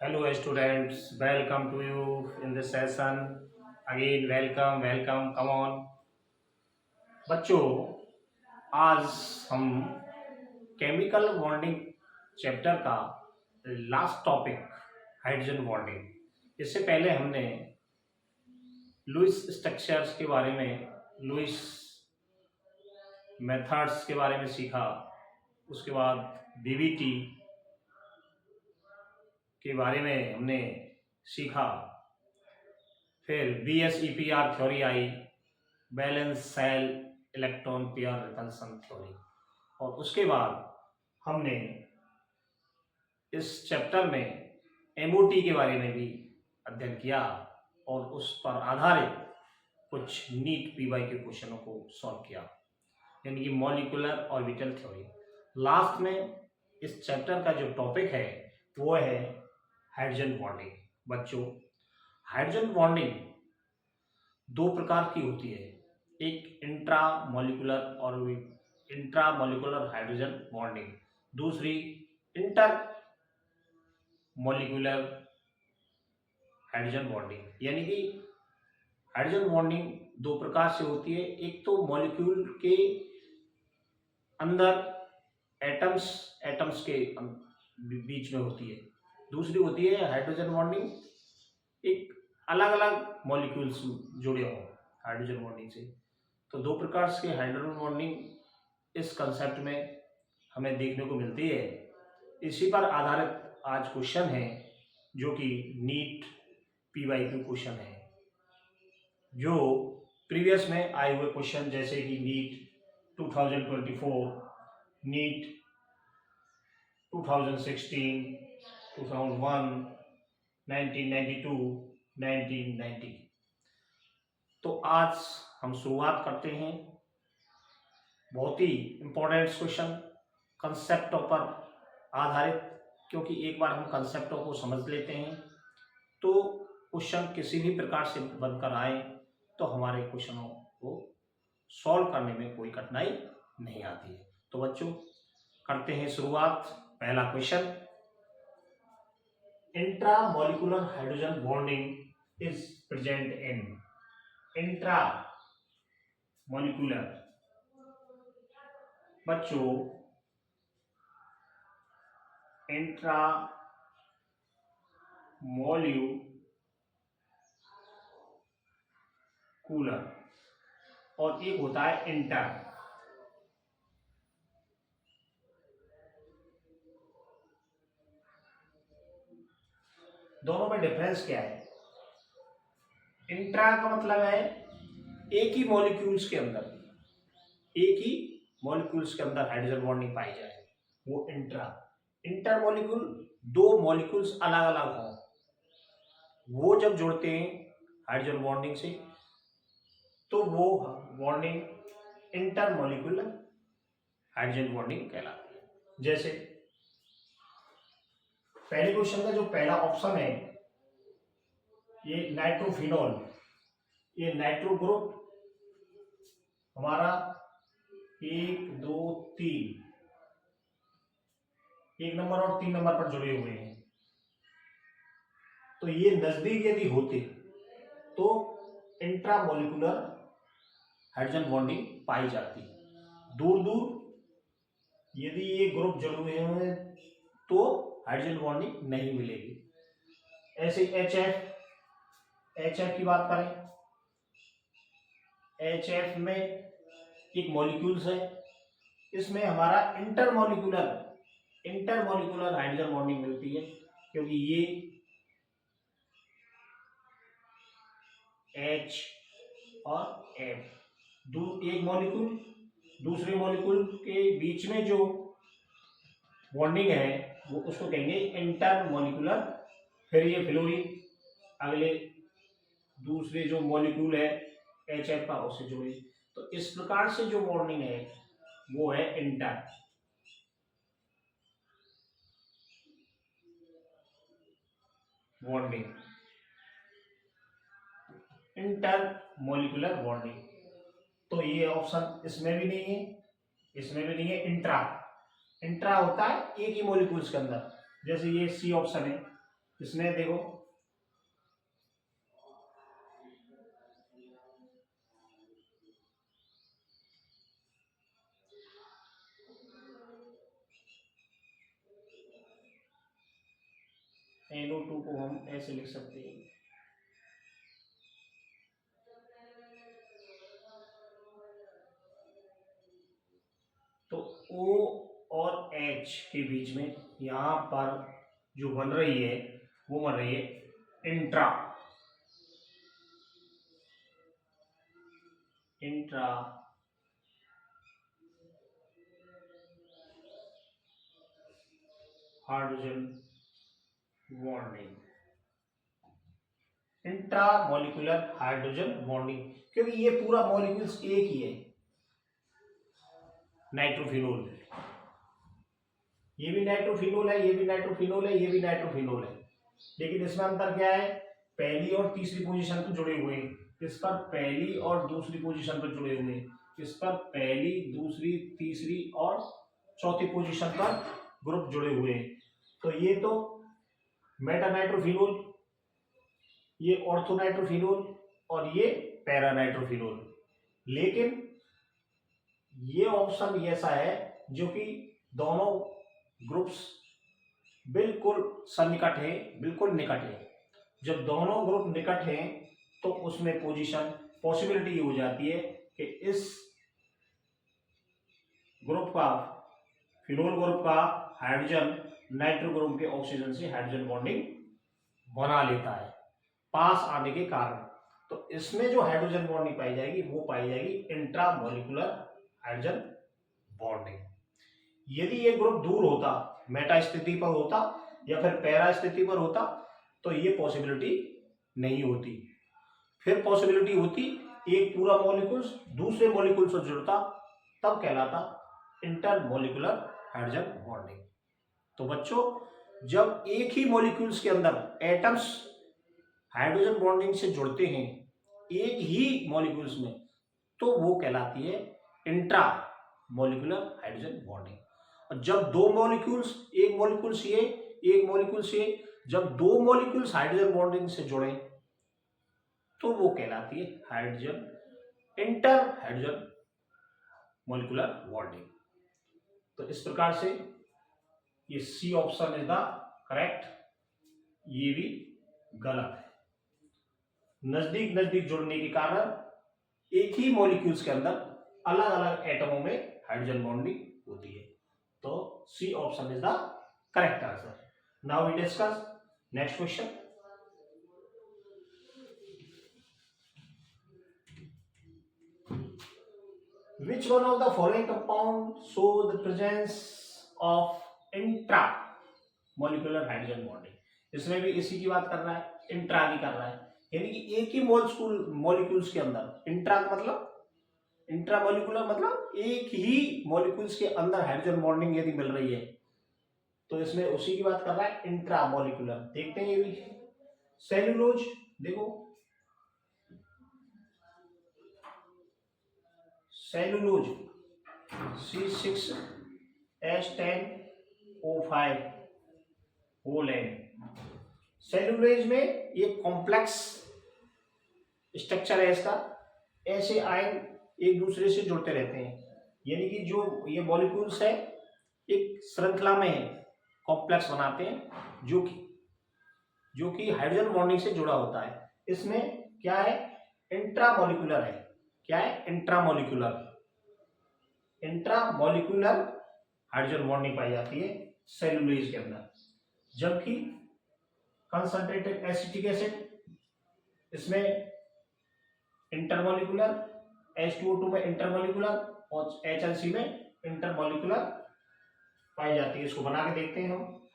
Hello students, welcome to you in this session. Again, welcome, come on. बच्चों, आज हम chemical bonding chapter का last topic hydrogen bonding. इससे पहले हमने लुईस स्ट्रक्चर्स के बारे में, लुईस मेथड्स के बारे में सीखा। उसके बाद बीबीटी के बारे में हमने सीखा। फिर BSEPR थ्योरी आई, valence shell electron pair repulsion theory. और उसके बाद हमने इस चैप्टर में MOT के बारे में भी अध्ययन किया और उस पर आधारित कुछ नीट PY के क्वेश्चनों को सॉल्व किया, यानी कि मॉलिक्यूलर ऑर्बिटल थ्योरी। लास्ट में इस चैप्टर का जो टॉपिक है वो है हाइड्रोजन बॉन्डिंग। बच्चों, हाइड्रोजन बॉन्डिंग दो प्रकार की होती है, एक इंट्रा मॉलिक्यूलर हाइड्रोजन बॉन्डिंग, दूसरी इंटर मॉलिक्यूलर हाइड्रोजन बॉन्डिंग। यानी कि हाइड्रोजन बॉन्डिंग दो प्रकार से होती है, एक तो मॉलिक्यूल के अंदर एटम्स के बीच में होती है, दूसरी होती है हाइड्रोजन बॉन्डिंग एक अलग अलग मॉलिक्यूल्स जुड़े हों हाइड्रोजन बॉन्डिंग से। तो दो प्रकार के हाइड्रोजन बॉन्डिंग इस कंसेप्ट में हमें देखने को मिलती है। इसी पर आधारित आज क्वेश्चन है जो कि नीट PY के क्वेश्चन है, जो प्रीवियस में आए हुए क्वेश्चन जैसे कि नीट 2024, नीट 2016, 2001, 1992, 1990। तो आज हम शुरुआत करते हैं बहुत ही इम्पोर्टेंट क्वेश्चन कंसेप्टों पर आधारित, क्योंकि एक बार हम कंसेप्टों को समझ लेते हैं तो क्वेश्चन किसी भी प्रकार से बनकर आए तो हमारे क्वेश्चनों को सॉल्व करने में कोई कठिनाई नहीं आती है। तो बच्चों, करते हैं शुरुआत। पहला question, intra molecular hydrogen bonding is present in. Intra molecular, बच्चों इंट्रा मॉलिक्यूलर और एक होता है इंटर। दोनों में डिफरेंस क्या है? इंट्रा का मतलब है एक ही मॉलिक्यूल्स के अंदर हाइड्रोजन बॉन्डिंग पाई जाए, वो इंट्रा। इंटर मॉलिक्यूल दो मॉलिक्यूल्स अलग अलग हों, वो जब जुड़ते हैं हाइड्रोजन बॉन्डिंग से तो वो bonding inter molecular hydrogen bonding कहलाती है। जैसे पहले क्वेश्चन का जो पहला ऑप्शन है, ये नाइट्रोफिनॉल, ये नाइट्रो ग्रुप हमारा 1 2 3 1 नंबर और 3 नंबर पर जुड़े हुए हैं। तो ये नजदीक यदि होते तो इंट्रामोलिकुलर हाइड्रोजन बॉन्डिंग पाई जाती। दूर दूर यदि ये ग्रुप जुड़े हुए हैं तो हाइड्रोजन बॉन्डिंग नहीं मिलेगी। ऐसे HF की बात करें, HF में एक मॉलिक्यूल्स है, इसमें हमारा इंटरमोलिकुलर हाइड्रोजन बॉन्डिंग मिलती है, क्योंकि ये H और F एक मॉलिक्यूल दूसरे मॉलिक्यूल के बीच में जो बॉन्डिंग है वो उसको कहेंगे इंटरमोलिकुलर। फिर ये फ्लोरीन अगले दूसरे जो मॉलिक्यूल है HF का उससे जुड़े। तो इस प्रकार से जो बॉन्डिंग है वो है इंटर बॉन्डिंग, इंटरमोलिकुलर बॉन्डिंग। तो ये ऑप्शन इसमें भी नहीं है, इसमें भी नहीं है। इंट्रा होता है एक ही मॉलिक्यूल्स के अंदर, जैसे ये C ऑप्शन है, इसमें देखो NO2 को हम ऐसे लिख सकते हैं, तो O और H के बीच में यहां पर जो बन रही है वो बन रही है intra hydrogen bonding, intra molecular hydrogen bonding, क्योंकि ये पूरा मॉलिक्यूल्स एक ही है। नाइट्रोफिनोल, ये भी नाइट्रोफिनोल है, ये भी नाइट्रोफिनोल है, ये भी नाइट्रोफिनोल है, लेकिन इसमें अंतर क्या है, पहली और तीसरी पोजीशन पर जुड़े हुए हैं। इस पर पहली और दूसरी पोजीशन पर जुड़े हुए हैं, इस पर पहली, दूसरी, तीसरी और चौथी पोजीशन पर ग्रुप जुड़े हुए हैं। तो ये तो मेटानाइट्रोफिनोल, ये ऑर्थोनाइट्रोफिनोल और ये पैरानाइट्रोफिनोल। लेकिन ये ऑप्शन ऐसा है जो कि दोनों ग्रुप्स बिल्कुल सन्निकट है, बिल्कुल निकट है। जब दोनों ग्रुप निकट हैं तो उसमें पोजीशन पॉसिबिलिटी हो जाती है कि इस ग्रुप का, फिनोल ग्रुप का हाइड्रोजन नाइट्रो ग्रुप के ऑक्सीजन से हाइड्रोजन बॉन्डिंग बना लेता है पास आने के कारण। तो इसमें जो हाइड्रोजन बॉन्डिंग पाई जाएगी वो पाई जाएगी इंट्रामोलिकुलर हाइड्रोजन बॉन्डिंग। यदि ये ग्रुप दूर होता, मेटा स्थिति पर होता या फिर पैरा स्थिति पर होता, तो ये पॉसिबिलिटी नहीं होती। फिर पॉसिबिलिटी होती एक पूरा मॉलिक्यूल्स दूसरे मॉलिक्यूल से जुड़ता, तब कहलाता इंटरमोलिकुलर हाइड्रोजन बॉन्डिंग। तो बच्चों, जब एक ही मॉलिक्यूल्स के अंदर एटम्स हाइड्रोजन बॉन्डिंग से जुड़ते हैं एक ही मॉलिक्यूल्स में, तो वो कहलाती है इंट्रा मॉलिक्यूलर हाइड्रोजन बॉन्डिंग। और जब दो मॉलिक्यूल्स, एक मॉलिक्यूल से एक मॉलिक्यूल से, जब दो मॉलिक्यूल्स हाइड्रोजन बॉन्डिंग से जुड़े तो वो कहलाती है hydrogen inter hydrogen molecular bonding. तो इस प्रकार से ये C option is the correct, ये भी गलत है। नजदीक नजदीक जुड़ने के कारण एक ही मॉलिक्यूल्स के अंदर अलग अलग एटमों में हाइड्रोजन बॉन्डिंग होती है। तो C option is the correct answer. Now we discuss next question. Which one of the following compound show the presence of intramolecular hydrogen bonding? इसमें भी इसी की बात कर रहा है, इंट्रा की कर रहा है, यानी कि एक ही मॉलिक्यूल्स के अंदर, इंट्रा मतलब इंट्रामोलिकुलर मतलब एक ही मॉलिक्यूल्स के अंदर हाइड्रोजन बॉन्डिंग यदि मिल रही है, तो इसमें उसी की बात कर रहा है इंट्रामोलिकुलर। देखते हैं ये भी सेल्यूलोज, देखो cellulose C6H10O5 whole N. Cellulose में ये कॉम्प्लेक्स स्ट्रक्चर है इसका, ऐसे आयन एक दूसरे से जुड़ते रहते हैं, यानी कि जो ये मॉलिक्यूल्स है एक श्रृंखला में है, कॉम्प्लेक्स बनाते हैं जो कि हाइड्रोजन बॉन्डिंग से जुड़ा होता है। इसमें क्या है, इंट्रामोलिकुलर है। क्या है, इंट्रामोलिकुलर हाइड्रोजन बॉन्डिंग पाई जाती है सेल्यूलोज के अंदर। जबकि कंसंट्रेटेड एसिटिक एसिड, इसमें इंटरमोलिकुलर, H2O2 में इंटरमोलिकुलर और HNC में इंटरमोलिकुलर पाई जाती है। इसको बना के देखते हैं हम।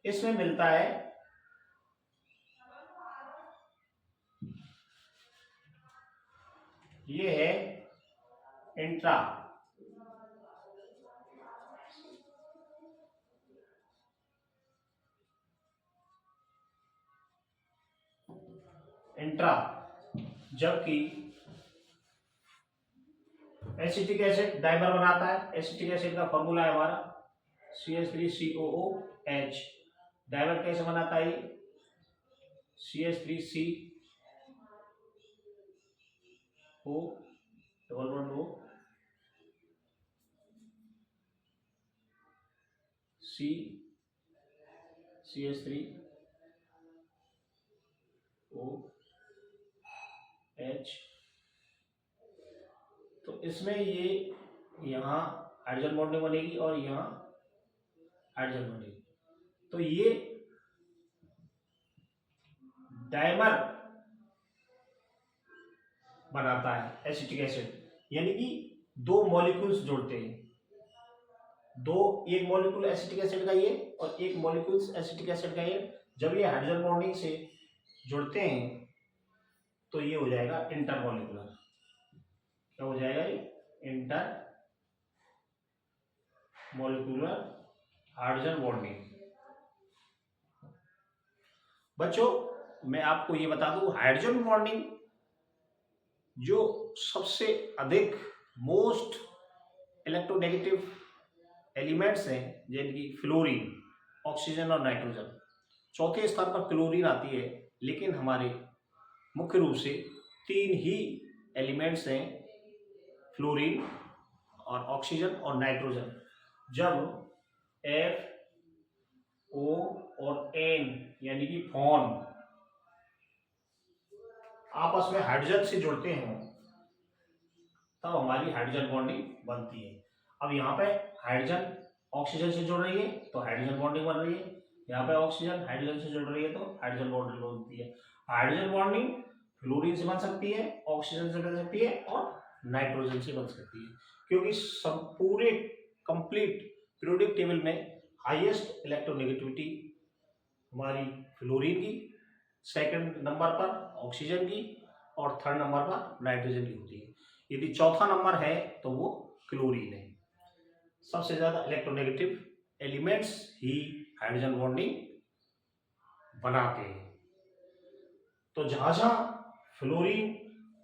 इसमें मिलता है ये है इंट्रा जबकि एसिटिक एसिड डाइमर बनाता है। एसिटिक एसिड का फॉर्मूला है हमारा CH3COOH डायमर कैसे बनाता है? CH3C O double bond O C CH3 O H। तो इसमें ये यहाँ हाइड्रोजन बॉन्डिंग बनेगी और यहाँ हाइड्रोजन बनेगी। तो ये डायमर बनाता है एसिटिक एसिड, यानी कि दो मॉलिक्यूल्स जोड़ते हैं, एक मॉलिक्यूल एसिटिक एसिड का ये और एक मॉलिक्यूल एसिटिक एसिड का ये। जब ये हाइड्रोजन बॉन्डिंग से जुड़ते हैं तो ये हो जाएगा इंटरमॉलिक्यूलर। क्या हो जाएगा? ये इंटर मॉलिक्यूलर हाइड्रोजन बॉन्डिंग। बच्चों मैं आपको ये बता दूं, हाइड्रोजन बॉन्डिंग जो सबसे अधिक मोस्ट इलेक्ट्रोनेगेटिव एलिमेंट्स हैं, जिनकी फ्लोरीन, ऑक्सीजन और नाइट्रोजन। चौथे स्थान पर क्लोरीन आती है, लेकिन हमारे मुख्य रूप से तीन ही एलिमेंट्स हैं, फ्लोरीन और ऑक्सीजन और नाइट्रोजन। जब FO और N यानी कि फोन आपस में हाइड्रोजन से जुड़ते हैं तब हमारी हाइड्रोजन बॉन्डिंग बनती है। अब यहाँ पे हाइड्रोजन ऑक्सीजन से जुड़ रही है तो हाइड्रोजन बॉन्डिंग बन रही है, यहाँ पे ऑक्सीजन हाइड्रोजन से जुड़ रही है तो हाइड्रोजन बॉन्डिंग बनती है। हाइड्रोजन बॉन्डिंग फ्लोरीन से बन सकती है, ऑक्सीजन से बन सकती है और नाइट्रोजन से बन सकती है, क्योंकि सब पूरे कंप्लीट पीरियोडिक टेबल में हाईएस्ट इलेक्ट्रोनेगेटिविटी हमारी फ्लोरीन की, सेकंड नंबर पर ऑक्सीजन की और थर्ड नंबर पर नाइट्रोजन की होती है। यदि चौथा नंबर है तो वो क्लोरीन है। सबसे ज्यादा इलेक्ट्रोनेगेटिव एलिमेंट्स ही हाइड्रोजन बॉन्डिंग बनाते हैं। तो जहां जहां फ्लोरीन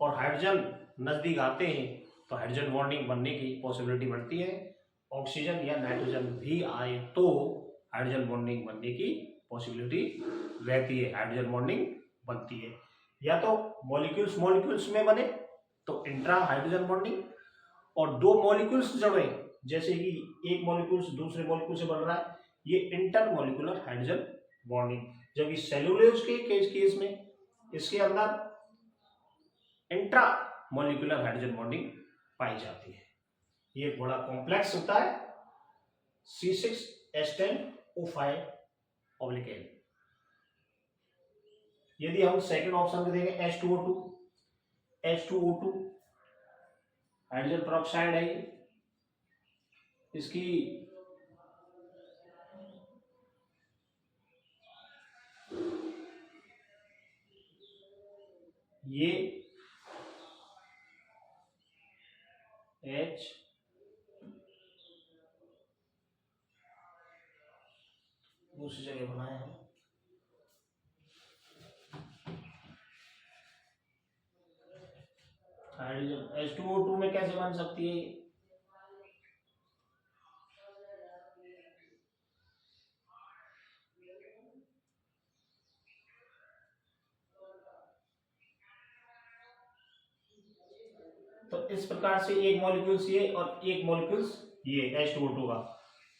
और हाइड्रोजन नजदीक आते हैं तो हाइड्रोजन बॉन्डिंग बनने की पॉसिबिलिटी बढ़ती है। ऑक्सीजन या नाइट्रोजन भी आए तो हाइड्रोजन बॉन्डिंग बनने की पॉसिबिलिटी रहती है, हाइड्रोजन बॉन्डिंग बनती है। या तो मॉलिक्यूल्स में बने तो इंट्रा हाइड्रोजन बॉन्डिंग, और दो मॉलिक्यूल्स जुड़े जैसे कि एक मॉलिक्यूल दूसरे मॉलिक्यूल से बन रहा है, ये इंटर मॉलिक्यूलर हाइड्रोजन बॉन्डिंग। जबकि सेलुलोज के केस में इसके अंदर इंट्रा मॉलिक्यूलर हाइड्रोजन बॉन्डिंग पाई जाती है। ये बड़ा कॉम्प्लेक्स होता है C6H10O5 N। यदि हम सेकंड ऑप्शन में देखें H2O2 हाइड्रोजन पेरोक्साइड है, इसकी ये H दूसरी जगह बनाया है, हाइड्रोजन H2O2 में कैसे बन सकती है? तो इस प्रकार से एक मॉलिक्यूल्स ये और एक मॉलिक्यूल्स ये H2O2 का,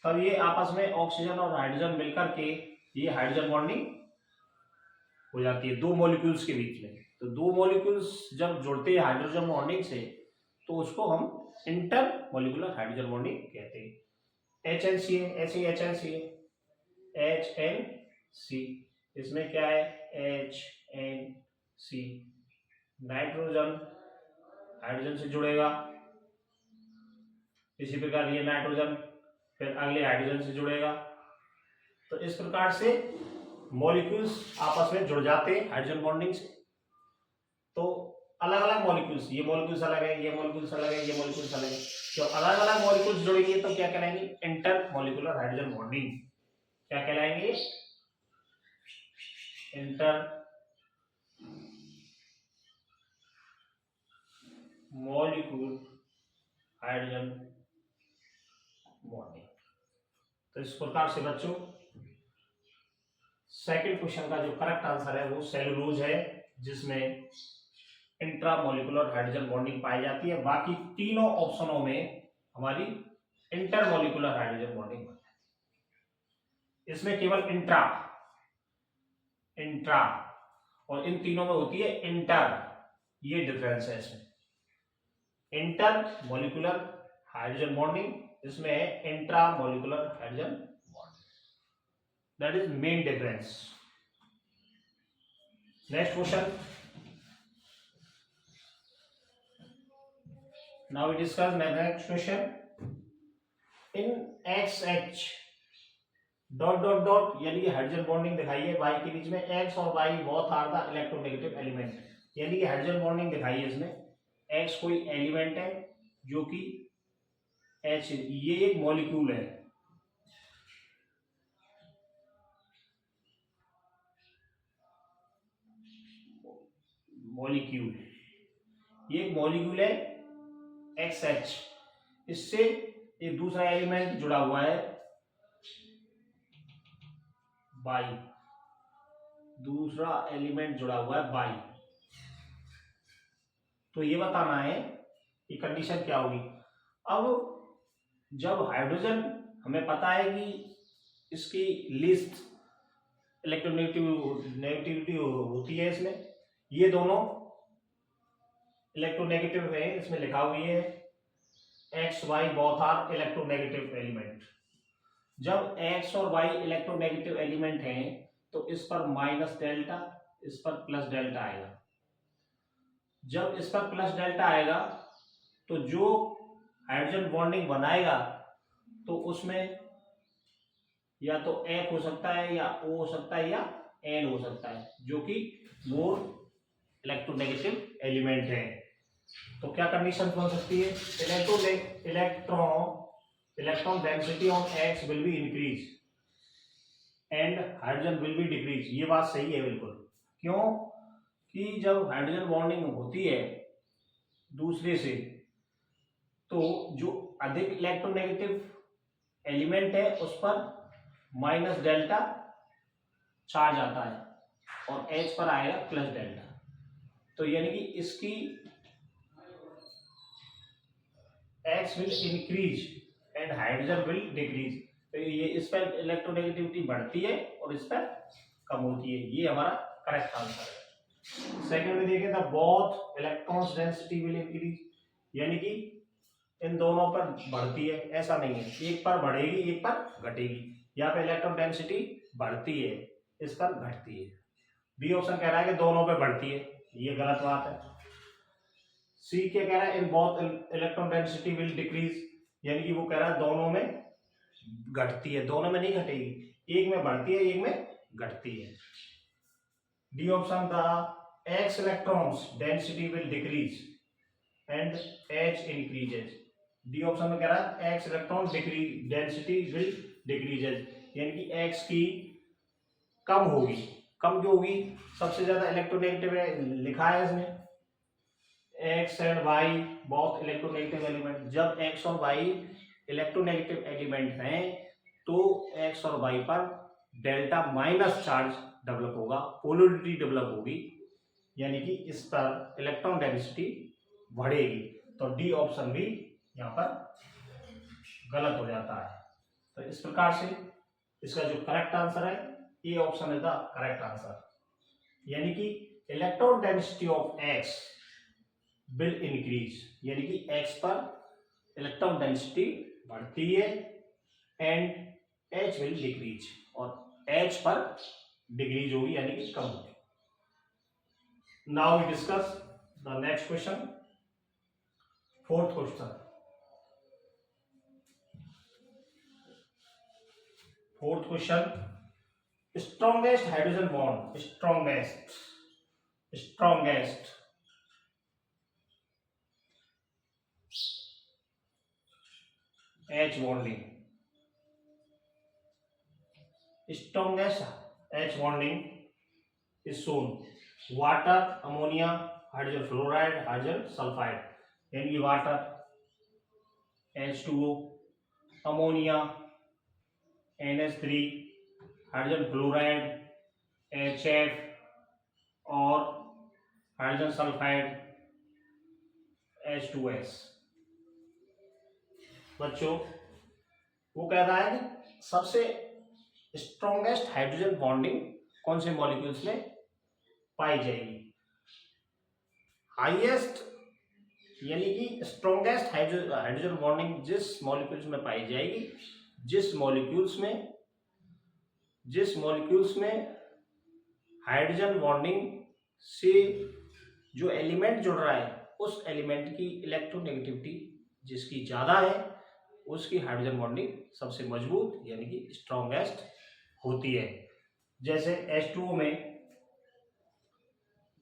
तब ये आपस में ऑक्सीजन और हाइड्रोजन मिलकर के ये हाइड्रोजन बॉन्डिंग हो जाती है दो मॉलिक्यूल्स के बीच में। तो दो मॉलिक्यूल्स जब जुड़ते हैं हाइड्रोजन बॉन्डिंग से तो उसको हम इंटर मॉलिक्यूलर हाइड्रोजन बॉन्डिंग कहते हैं। HNC है, ऐसे HNC है, HNC, इसमें क्या है HNC, नाइट्रोजन हाइड्रोजन से जुड़ेगा, इसी प्रकार ये नाइट्रोजन फिर अगले हाइड्रोजन से जुड़ेगा। तो इस प्रकार से मॉलिक्यूल्स आपस में जुड़ जाते हैं हाइड्रोजन बॉन्डिंग से। तो अलग अलग मॉलिक्यूल्स, ये मॉलिक्यूल्स अलग है, ये मॉलिक्यूल्स अलग है, ये मॉलिक्यूल्स अलग है, तो अलग अलग मॉलिक्यूल्स जुड़ेंगे तो क्या कहलाएंगे? Inter molecular hydrogen bonding. क्या कहलाएंगे? Inter molecule hydrogen bonding. तो इस प्रकार से बच्चों सेकंड क्वेश्चन का जो करेक्ट आंसर है वो सेलुलोज है, जिसमें इंट्रामोलिकुलर हाइड्रोजन बॉन्डिंग पाई जाती है। बाकी तीनों ऑप्शनों में हमारी इंटरमोलिकुलर हाइड्रोजन बॉन्डिंग है। इसमें केवल इंट्रा इंट्रा और इन तीनों में होती है इंटर, ये डिफरेंस है इसमें। इंटर मॉलिकुलर हाइड्रोजन बॉन्डिंग, इसमें है intra molecular hydrogen bonding, that is main difference. Next question, now we discuss next question. In XH dot dot dot यानी कि हाइड्रोजन बॉन्डिंग दिखाई है वाई के बीच में। एक्स और Y both are the electronegative element, यानी कि हाइड्रोजन बॉन्डिंग दिखाई है इसमें। एक्स कोई एलिमेंट है जो कि एच, ये एक मॉलिक्यूल है, मॉलिक्यूल, ये एक मॉलिक्यूल है एक्स एच। इससे एक दूसरा एलिमेंट जुड़ा हुआ है बाई, दूसरा एलिमेंट जुड़ा हुआ है बाई। तो ये बताना है कि कंडीशन क्या होगी। अब जब हाइड्रोजन, हमें पता है कि इसकी लिस्ट इलेक्ट्रोनेगेटिविटी होती है इसमें, ये दोनों इलेक्ट्रोनेगेटिव है, इसमें लिखा हुआ है X Y both are electronegative element. जब एक्स और वाई इलेक्ट्रोनेगेटिव एलिमेंट हैं तो इस पर माइनस डेल्टा, इस पर प्लस डेल्टा आएगा। जब इस पर प्लस डेल्टा आएगा तो जो हाइड्रोजन बॉन्डिंग बनाएगा तो उसमें या तो F हो सकता है या O हो सकता है या N हो सकता है, जो कि मोर इलेक्ट्रोनेगेटिव एलिमेंट है। तो क्या कंडीशन बन सकती है, electron density on X will be increase and hydrogen will be decrease. ये बात सही है बिल्कुल। क्यों कि जब हाइड्रोजन बॉन्डिंग होती है दूसरे से तो जो अधिक इलेक्ट्रोनेगेटिव एलिमेंट है उस पर माइनस डेल्टा चार्ज आता है और H पर आएगा प्लस डेल्टा। तो यानी कि इसकी X will increase and hydrogen will decrease. तो ये इस पर इलेक्ट्रोनेगेटिविटी बढ़ती है और इस पर कम होती है। ये हमारा करेक्ट आंसर है। सेकंड में देखें the both electrons density will increase, यानी कि इन दोनों पर बढ़ती है, ऐसा नहीं है एक पर बढ़ेगी एक पर घटेगी। यहाँ पे इलेक्ट्रॉन डेंसिटी बढ़ती है, इस पर घटती है। बी ऑप्शन कह रहा है कि दोनों पे बढ़ती है, ये गलत बात है। सी क्या कह रहा है, in both electron density will decrease, यानी कि वो कह रहा है दोनों में घटती है, दोनों में नहीं घटेगी, एक में बढ़ती है एक में घटती है। D option the x electrons density will decrease and H increases. D option में कह रहा है x electron density will decreases, यानी कि एक्स की कम होगी। कम क्यों होगी, सबसे ज्यादा इलेक्ट्रोनेगेटिव लिखा है इसमें X and Y both electronegative element. जब एक्स और वाई इलेक्ट्रोनेगेटिव एलिमेंट हैं तो एक्स और वाई पर डेल्टा माइनस चार्ज डेवलप होगा, पोलरिटी डेवलप होगी, यानी कि इस पर इलेक्ट्रॉन डेंसिटी बढ़ेगी। तो डी ऑप्शन भी यहाँ पर गलत हो जाता है। तो इस प्रकार से इसका जो करेक्ट आंसर है A option is the correct answer, यानी कि electron density of X will increase, यानी कि एक्स पर इलेक्ट्रॉन डेंसिटी बढ़ती है एंड एच विल डिक्रीज, और एच पर डिक्रीज होगी यानी कि कम होगी। Now we discuss the next question, fourth question. Fourth question, strongest hydrogen bond, strongest H bonding, strongest H bonding is shown water, ammonia, hydrogen fluoride, hydrogen sulfide, यानी कि water H2O, ammonia NH3, hydrogen fluoride HF और hydrogen sulphide H2S। बच्चों वो कह रहा है कि सबसे स्ट्रॉन्गेस्ट हाइड्रोजन बॉन्डिंग कौन से मॉलिक्यूल्स में पाई जाएगी। हाईएस्ट यानी कि स्ट्रॉन्गेस्ट हाइड्रोजन बॉन्डिंग जिस मॉलिक्यूल्स में पाई जाएगी, जिस मॉलिक्यूल्स में हाइड्रोजन बॉन्डिंग से जो एलिमेंट जुड़ रहा है उस एलिमेंट की इलेक्ट्रोनेगेटिविटी जिसकी ज्यादा है उसकी हाइड्रोजन बॉन्डिंग सबसे मजबूत यानी कि स्ट्रॉन्गेस्ट होती है। जैसे H2O में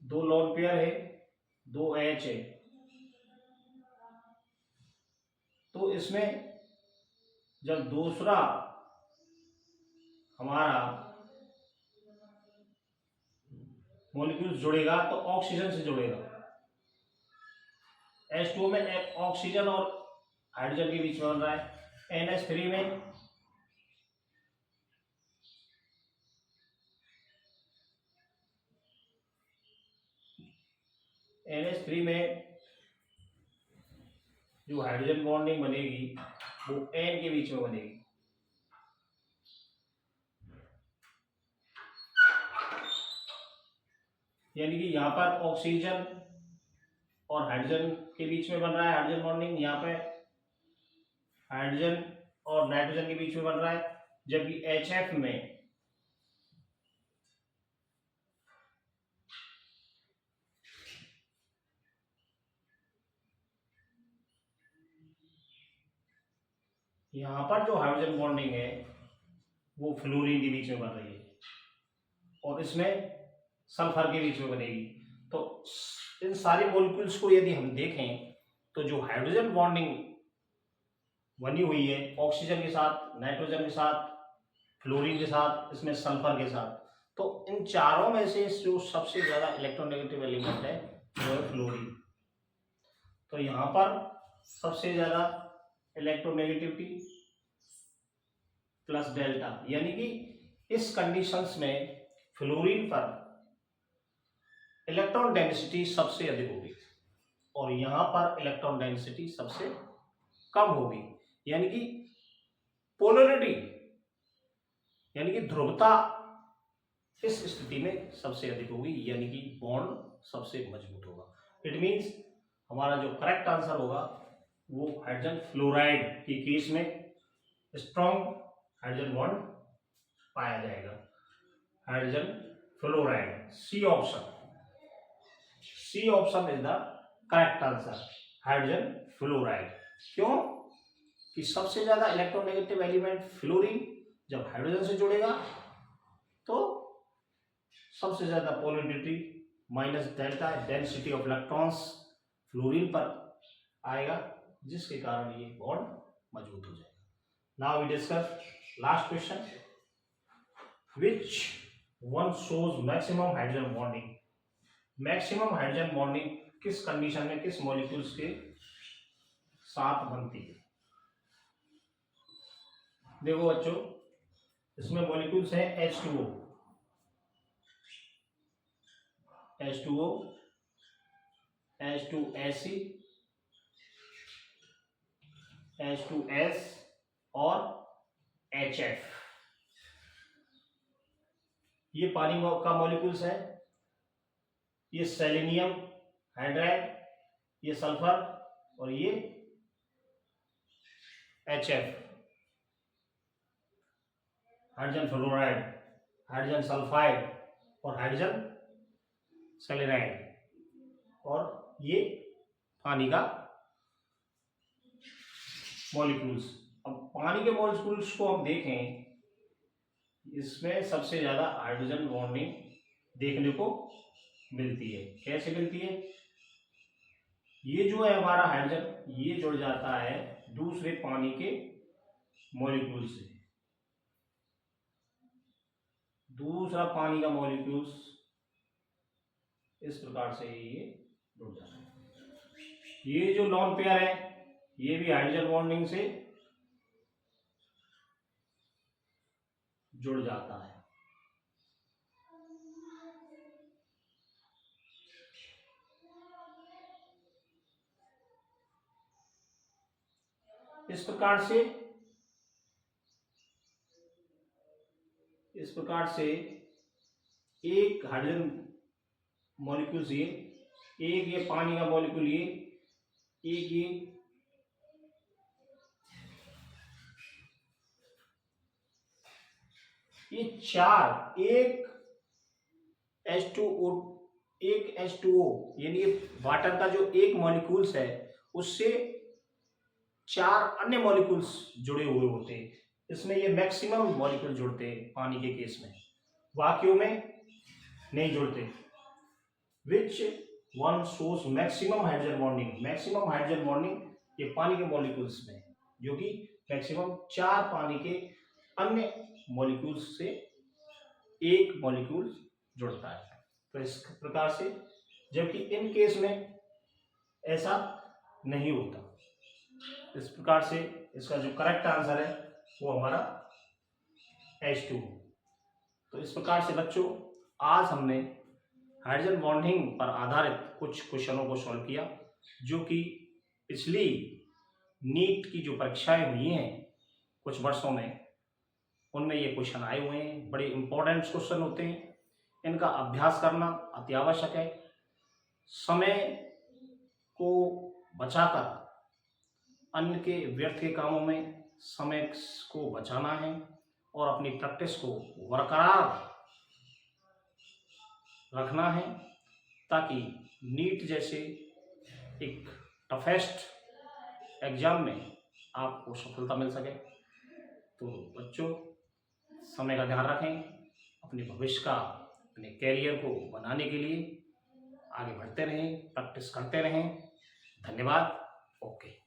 2 लोन पेयर है, 2 H है, तो इसमें जब दूसरा हमारा मॉलिक्यूल जुड़ेगा तो ऑक्सीजन से जुड़ेगा। H2O में ऑक्सीजन और हाइड्रोजन के बीच में बन रहा है। NH3 में जो हाइड्रोजन बॉन्डिंग बनेगी वो N के बीच में बनेगी। यानी कि यहाँ पर ऑक्सीजन और हाइड्रोजन के बीच में बन रहा है हाइड्रोजन बॉन्डिंग, यहाँ पे हाइड्रोजन और नाइट्रोजन के बीच में बन रहा है। जबकि HF में यहाँ पर जो हाइड्रोजन बॉन्डिंग है वो फ्लोरीन के बीच में बन रही है और इसमें सल्फर के बीच में बनेगी। तो इन सारे मॉलिक्यूल्स को यदि हम देखें तो जो हाइड्रोजन बॉन्डिंग बनी हुई है ऑक्सीजन के साथ, नाइट्रोजन के साथ, फ्लोरीन के साथ, इसमें सल्फर के साथ, तो इन चारों में से जो सबसे ज्यादा इलेक्ट्रोनेगेटिव एलिमेंट है वो है फ्लोरीन। तो यहाँ पर सबसे ज्यादा इलेक्ट्रोनेगेटिविटी प्लस डेल्टा, यानी कि इस कंडीशंस में फ्लोरीन पर इलेक्ट्रॉन डेंसिटी सबसे अधिक होगी और यहाँ पर इलेक्ट्रॉन डेंसिटी सबसे कम होगी। यानी कि पोलरिटी यानी कि ध्रुवता इस स्थिति में सबसे अधिक होगी, यानी कि बॉन्ड सबसे मजबूत होगा। इट मीन्स हमारा जो करेक्ट आंसर होगा वो हाइड्रोजन फ्लोराइड की केस में स्ट्रॉन्ग हाइड्रोजन बॉन्ड पाया जाएगा, hydrogen fluoride. C option is the correct answer, hydrogen fluoride. क्यों कि सबसे ज्यादा इलेक्ट्रोनेगेटिव एलिमेंट फ्लोरीन जब हाइड्रोजन से जुड़ेगा तो सबसे ज्यादा polarity minus delta density of electrons fluorine पर आएगा, जिसके कारण ये बॉन्ड मजबूत हो जाएगा। Now we discuss last question, which one shows maximum hydrogen bonding. Maximum hydrogen bonding किस कंडीशन में किस मॉलिक्यूल्स के साथ बनती है। देखो बच्चों इसमें मॉलिक्यूल्स हैं H2O, H2AC, H2S और HF। ये पानी का मॉलिक्यूल्स है, ये सेलेनियम हाइड्राइड, ये सल्फर और ये HF, hydrogen fluoride, hydrogen sulphide और हाइड्रोजन सेलेनाइड, और ये पानी का मॉलिक्यूल्स। अब पानी के मॉलिक्यूल्स को हम देखें, इसमें सबसे ज्यादा हाइड्रोजन बॉन्डिंग देखने को मिलती है। कैसे मिलती है, ये जो है हमारा हाइड्रोजन ये जुड़ जाता है दूसरे पानी के मॉलिक्यूल से, दूसरा पानी का मॉलिक्यूल्स इस प्रकार से ये जुड़ जाता है। ये जो लॉन पेयर है ये भी हाइड्रोजन बॉन्डिंग से जुड़ जाता है। इस प्रकार से एक हाइड्रोजन मॉलिक्यूल ये, एक ये पानी का मॉलिक्यूल ये, एक ये चार, एक H2O, एक H2O यानी वाटर का जो एक मॉलिक्यूल्स है उससे चार अन्य मॉलिक्यूल्स जुड़े हुए होते हैं। इसमें ये मैक्सिमम मॉलिक्यूल जुड़ते हैं पानी के केस में, बाकियों में नहीं जुड़ते। विच one shows maximum hydrogen bonding, maximum hydrogen bonding ये पानी के मॉलिक्यूल्स में, जो कि मैक्सिमम चार पानी के अन्य मॉलिक्यूल्स से एक मॉलिक्यूल जुड़ता है। तो इस प्रकार से, जबकि इन केस में ऐसा नहीं होता। इस प्रकार से इसका जो करेक्ट आंसर है वो हमारा H2। तो इस प्रकार से बच्चों, आज हमने हाइड्रोजन बॉन्डिंग पर आधारित कुछ क्वेश्चनों को सॉल्व किया, जो कि पिछली नीट की जो परीक्षाएं हुई हैं कुछ वर्षों में, उनमें ये क्वेश्चन आए हुए हैं। बड़े इंपॉर्टेंट क्वेश्चन होते हैं, इनका अभ्यास करना अति आवश्यक है। समय को बचाकर अन्य के व्यर्थ के कामों में समय को बचाना है और अपनी प्रैक्टिस को बरकरार रखना है, ताकि नीट जैसे एक टफेस्ट एग्जाम में आपको सफलता मिल सके। तो बच्चों, समय का ध्यान रखें, अपने भविष्य का, अपने कैरियर को बनाने के लिए आगे बढ़ते रहें, प्रैक्टिस करते रहें। धन्यवाद। ओके।